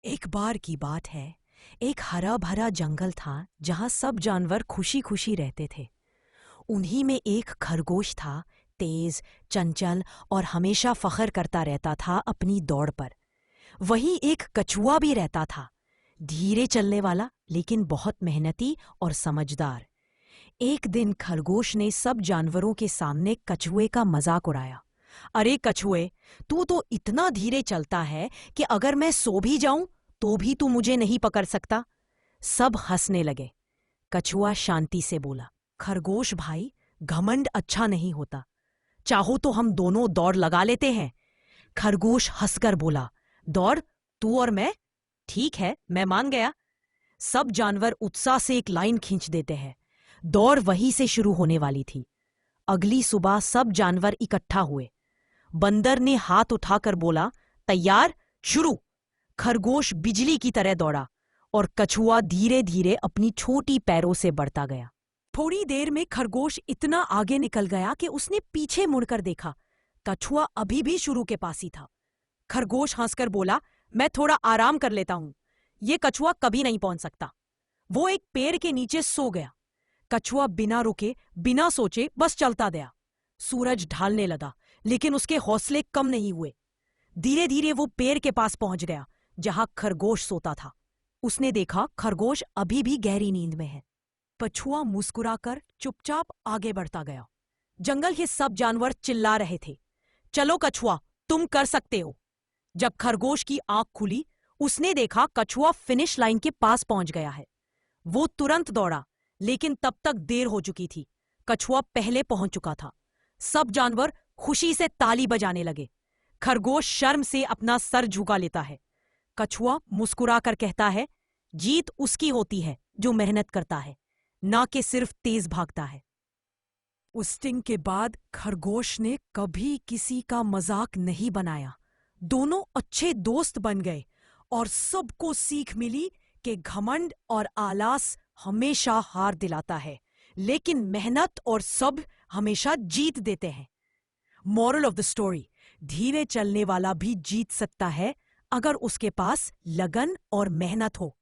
एक बार की बात है। एक हरा भरा जंगल था जहां सब जानवर खुशी खुशी रहते थे। उन्हीं में एक खरगोश था, तेज, चंचल और हमेशा फख्र करता रहता था अपनी दौड़ पर। वहीं एक कछुआ भी रहता था, धीरे चलने वाला लेकिन बहुत मेहनती और समझदार। एक दिन खरगोश ने सब जानवरों के सामने कछुए का मजाक उड़ाया। अरे कछुए, तू तो इतना धीरे चलता है कि अगर मैं सो भी जाऊं तो भी तू मुझे नहीं पकड़ सकता। सब हंसने लगे। कछुआ शांति से बोला, खरगोश भाई, घमंड अच्छा नहीं होता। चाहो तो हम दोनों दौड़ लगा लेते हैं। खरगोश हंसकर बोला, दौड़? तू और मैं? ठीक है, मैं मान गया। सब जानवर उत्साह से एक लाइन खींच देते हैं। दौड़ वहीं से शुरू होने वाली थी। अगली सुबह सब जानवर इकट्ठा हुए। बंदर ने हाथ उठाकर बोला, तैयार, शुरू। खरगोश बिजली की तरह दौड़ा और कछुआ धीरे धीरे अपनी छोटी पैरों से बढ़ता गया। थोड़ी देर में खरगोश इतना आगे निकल गया कि उसने पीछे मुड़कर देखा। कछुआ अभी भी शुरू के पास ही था। खरगोश हंसकर बोला, मैं थोड़ा आराम कर लेता हूं। ये कछुआ कभी नहीं पहुंच सकता। वो एक पेड़ के नीचे सो गया। कछुआ बिना रुके, बिना सोचे बस चलता गया। सूरज ढलने लगा, लेकिन उसके हौसले कम नहीं हुए। धीरे धीरे वो पेड़ के पास पहुंच गया जहां खरगोश सोता था। उसने देखा खरगोश अभी भी गहरी नींद में है। कछुआ मुस्कुराकर चुपचाप आगे बढ़ता गया। जंगल के सब जानवर चिल्ला रहे थे, चलो कछुआ, तुम कर सकते हो। जब खरगोश की आंख खुली, उसने देखा कछुआ फिनिश लाइन के पास पहुंच गया है। वो तुरंत दौड़ा, लेकिन तब तक देर हो चुकी थी। कछुआ पहले पहुंच चुका था। सब जानवर खुशी से ताली बजाने लगे। खरगोश शर्म से अपना सर झुका लेता है। कछुआ मुस्कुराकर कहता है, जीत उसकी होती है जो मेहनत करता है, ना कि सिर्फ तेज भागता है। उस दिन के बाद खरगोश ने कभी किसी का मजाक नहीं बनाया। दोनों अच्छे दोस्त बन गए और सबको सीख मिली कि घमंड और आलस हमेशा हार दिलाता है, लेकिन मेहनत और सब्र हमेशा जीत देते हैं। मॉरल ऑफ द स्टोरी, धीरे चलने वाला भी जीत सकता है अगर उसके पास लगन और मेहनत हो।